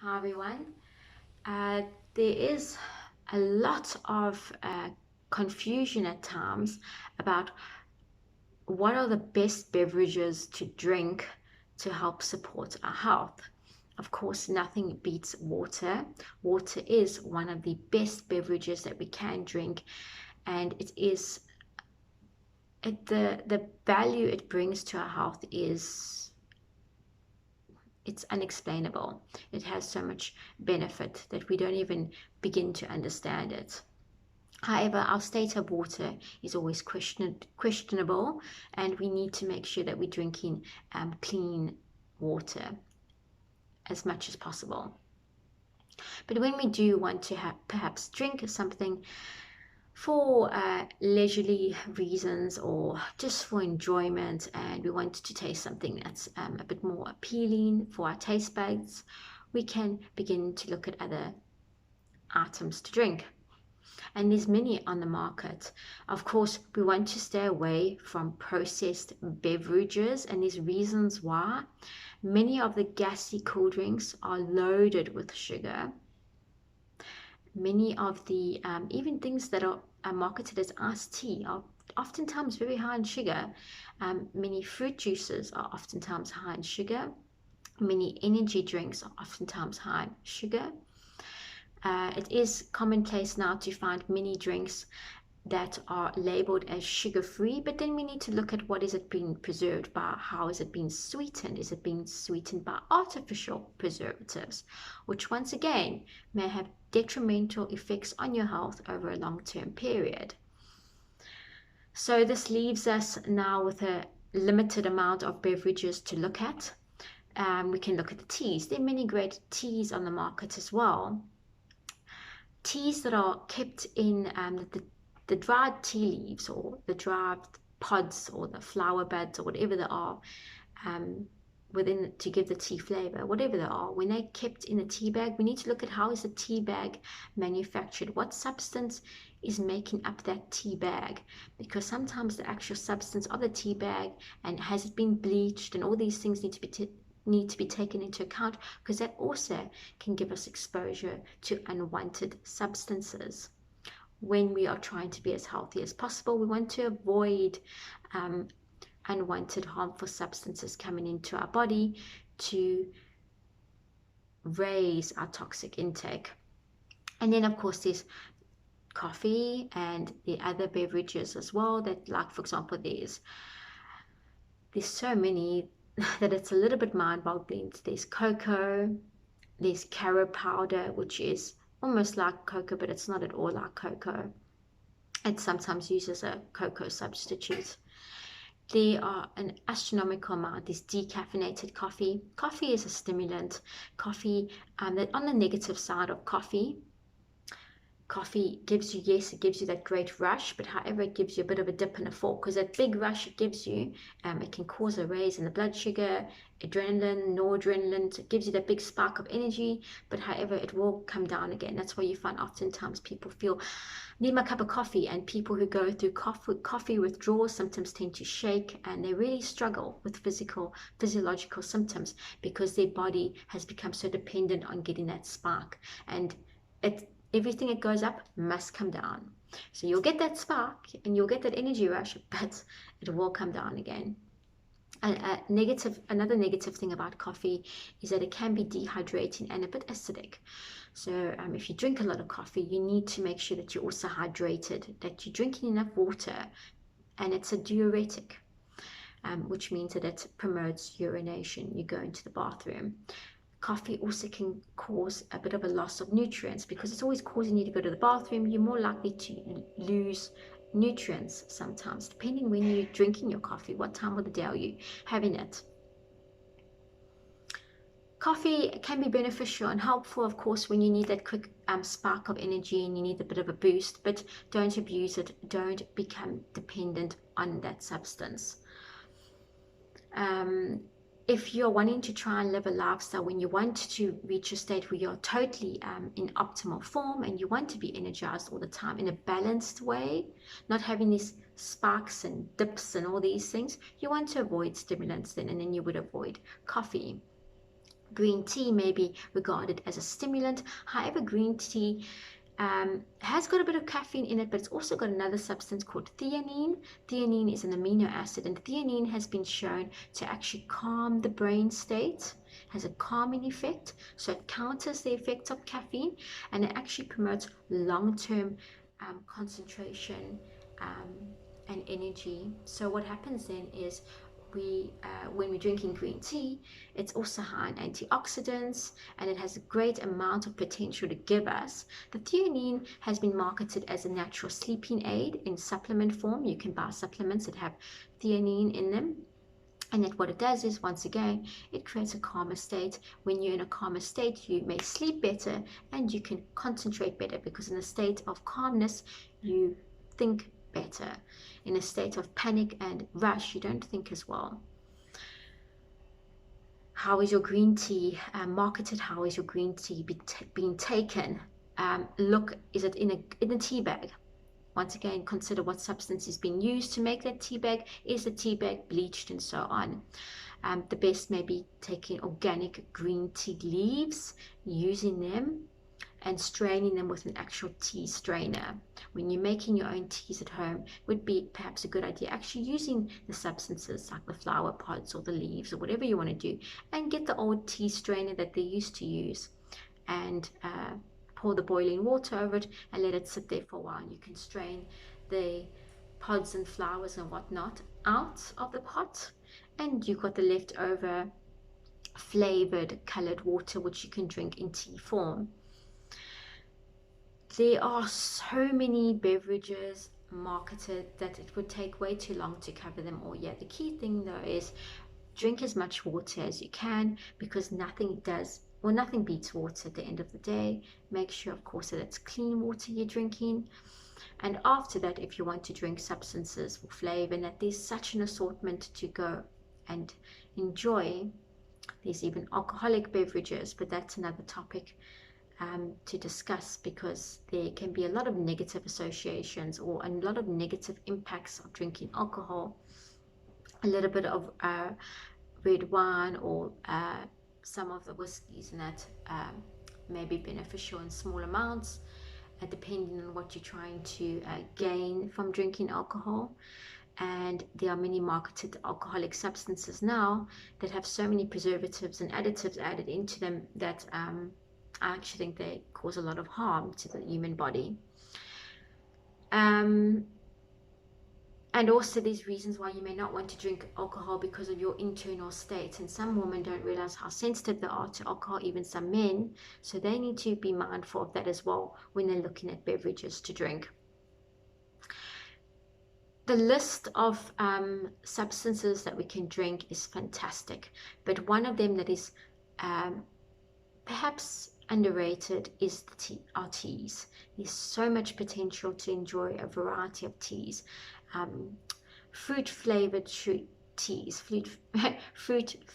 Hi everyone. There is a lot of confusion at times about what are the best beverages to drink to help support our health. Of course, nothing beats water. Water is one of the best beverages that we can drink, and the value it brings to our health is it's unexplainable. It has so much benefit that we don't even begin to understand it. However, our state of water is always questionable, and we need to make sure that we're drinking clean water as much as possible. But when we do want to perhaps drink something for leisurely reasons or just for enjoyment, and we want to taste something that's a bit more appealing for our taste buds, we can begin to look at other items to drink. And there's many on the market. Of course, we want to stay away from processed beverages, and there's reasons why. Many of the gassy cool drinks are loaded with sugar. Many of the even things that are marketed as iced tea are oftentimes very high in sugar. Many fruit juices are oftentimes high in sugar. Many energy drinks are oftentimes high in sugar. It is commonplace now to find many drinks that are labeled as sugar-free, but then we need to look at what is it being preserved by, how is it being sweetened, is it being sweetened by artificial preservatives, which once again may have detrimental effects on your health over a long-term period. So this leaves us now with a limited amount of beverages to look at. We can look at the teas. There are many great teas on the market as well. Teas that are kept in the dried tea leaves or the dried pods or the flower buds or whatever they are within to give the tea flavor, whatever they are, when they're kept in a tea bag, we need to look at how is the tea bag manufactured, what substance is making up that tea bag, because sometimes the actual substance of the tea bag and has it been bleached and all these things need to be taken into account, because that also can give us exposure to unwanted substances. When we are trying to be as healthy as possible, we want to avoid unwanted harmful substances coming into our body to raise our toxic intake. And then of course there's coffee and the other beverages as well, that, like, for example, there's so many that it's a little bit mind-boggling. There's cocoa, there's carob powder, which is almost like cocoa, but it's not at all like cocoa. It's sometimes used as a cocoa substitute. There are an astronomical amount. There's decaffeinated coffee. Coffee is a stimulant. Coffee, that on the negative side of coffee gives you, yes, it gives you that great rush, but however, it gives you a bit of a dip and a fall, because that big rush it gives you, it can cause a raise in the blood sugar, adrenaline, noradrenaline. It gives you that big spark of energy, but however, it will come down again. That's why you find oftentimes people feel, need my cup of coffee, and people who go through coffee withdrawal symptoms tend to shake, and they really struggle with physiological symptoms because their body has become so dependent on getting that spark, and everything that goes up must come down. So you'll get that spark and you'll get that energy rush, but it will come down again. Another negative thing about coffee is that it can be dehydrating and a bit acidic. So if you drink a lot of coffee, you need to make sure that you're also hydrated, that you're drinking enough water, and it's a diuretic, which means that it promotes urination. You go into the bathroom. Coffee also can cause a bit of a loss of nutrients because it's always causing you to go to the bathroom. You're more likely to lose nutrients sometimes, depending when you're drinking your coffee, what time of the day are you having it. Coffee can be beneficial and helpful, of course, when you need that quick spark of energy and you need a bit of a boost, but don't abuse it. Don't become dependent on that substance. If you're wanting to try and live a lifestyle when you want to reach a state where you're totally in optimal form and you want to be energized all the time in a balanced way, not having these sparks and dips and all these things, you want to avoid stimulants then, and then you would avoid coffee. Green tea may be regarded as a stimulant. However, green tea has got a bit of caffeine in it, but it's also got another substance called theanine. Theanine is an amino acid, and theanine has been shown to actually calm the brain state, has a calming effect. So it counters the effects of caffeine, and it actually promotes long-term concentration um, and energy. So what happens then is when we're drinking green tea, it's also high in antioxidants, and it has a great amount of potential to give us. The theanine has been marketed as a natural sleeping aid in supplement form. You can buy supplements that have theanine in them. And that what it does is, once again, it creates a calmer state. When you're in a calmer state, you may sleep better and you can concentrate better, because in a state of calmness, you think better. In a state of panic and rush, you don't think as well. How is your green tea marketed? How is your green tea being taken? Look, is it in a tea bag? Once again, consider what substance is being used to make that tea bag. Is the tea bag bleached and so on? The best may be taking organic green tea leaves, using them and straining them with an actual tea strainer. When you're making your own teas at home, it would be perhaps a good idea actually using the substances like the flower pods or the leaves or whatever you want to do, and get the old tea strainer that they used to use, and pour the boiling water over it and let it sit there for a while. You can strain the pods and flowers and whatnot out of the pot, and you've got the leftover flavored colored water which you can drink in tea form. There are so many beverages marketed that it would take way too long to cover them all. Yeah, the key thing though is drink as much water as you can, because nothing beats water at the end of the day. Make sure, of course, that it's clean water you're drinking. And after that, if you want to drink substances for flavor, and that there's such an assortment to go and enjoy. There's even alcoholic beverages, but that's another topic to discuss, because there can be a lot of negative associations or a lot of negative impacts of drinking alcohol. A little bit of red wine or some of the whiskies and that may be beneficial in small amounts, depending on what you're trying to gain from drinking alcohol. And there are many marketed alcoholic substances now that have so many preservatives and additives added into them that I actually think they cause a lot of harm to the human body. And also there's reasons why you may not want to drink alcohol because of your internal state. And some women don't realize how sensitive they are to alcohol, even some men. So they need to be mindful of that as well when they're looking at beverages to drink. The list of substances that we can drink is fantastic. But one of them that is perhaps underrated is our teas. There's so much potential to enjoy a variety of teas. Fruit flavored teas, fruit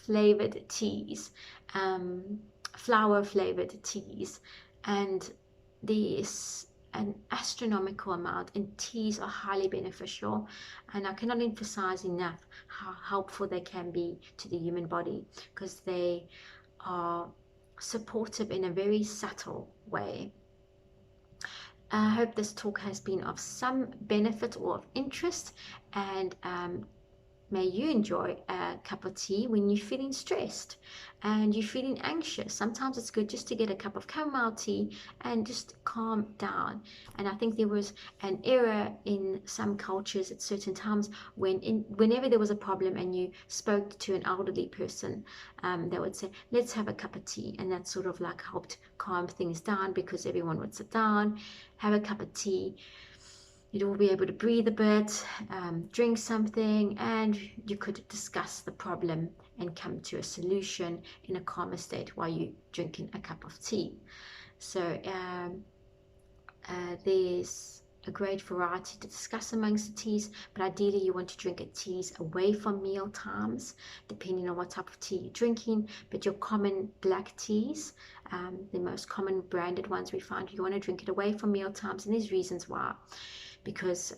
flavored teas, flower flavored teas, and there's an astronomical amount, and teas are highly beneficial, and I cannot emphasize enough how helpful they can be to the human body, because they are supportive in a very subtle way. I hope this talk has been of some benefit or of interest, and may you enjoy a cup of tea when you're feeling stressed and you're feeling anxious. Sometimes it's good just to get a cup of chamomile tea and just calm down. And I think there was an error in some cultures at certain times whenever there was a problem and you spoke to an elderly person, they would say, let's have a cup of tea. And that sort of like helped calm things down, because everyone would sit down, have a cup of tea. You'd all be able to breathe a bit, drink something, and you could discuss the problem and come to a solution in a calmer state while you're drinking a cup of tea. So there's a great variety to discuss amongst the teas, but ideally you want to drink teas away from meal times, depending on what type of tea you're drinking. But your common black teas, the most common branded ones we find, you want to drink it away from meal times, and there's reasons why. Because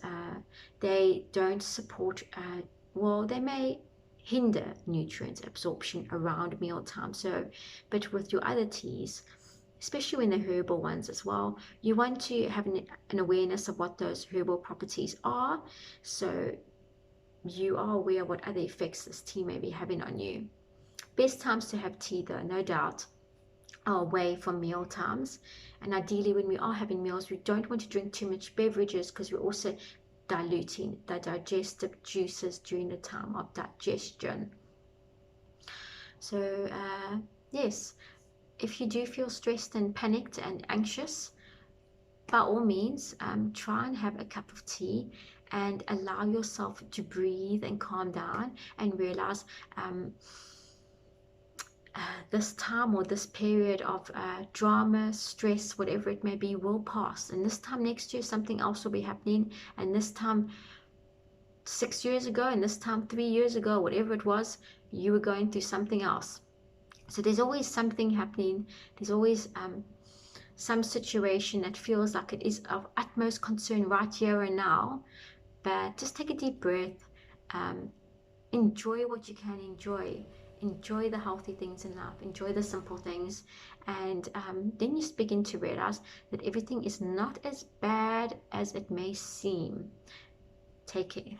they don't support, well, they may hinder nutrients absorption around mealtime. So, but with your other teas, especially when they're herbal ones as well, you want to have an awareness of what those herbal properties are, so you are aware of what other effects this tea may be having on you. Best times to have tea, though, no doubt, are away from meal times. And ideally, when we are having meals, we don't want to drink too much beverages, because we're also diluting the digestive juices during the time of digestion. So, yes, if you do feel stressed and panicked and anxious, by all means, try and have a cup of tea and allow yourself to breathe and calm down and realize this time or this period of drama, stress, whatever it may be, will pass. And this time next year, something else will be happening. And this time 6 years ago, and this time 3 years ago, whatever it was, you were going through something else. So there's always something happening. There's always some situation that feels like it is of utmost concern right here and now. But just take a deep breath. Enjoy what you can enjoy. Enjoy the healthy things in life. Enjoy the simple things. And then you begin to realize that everything is not as bad as it may seem. Take care.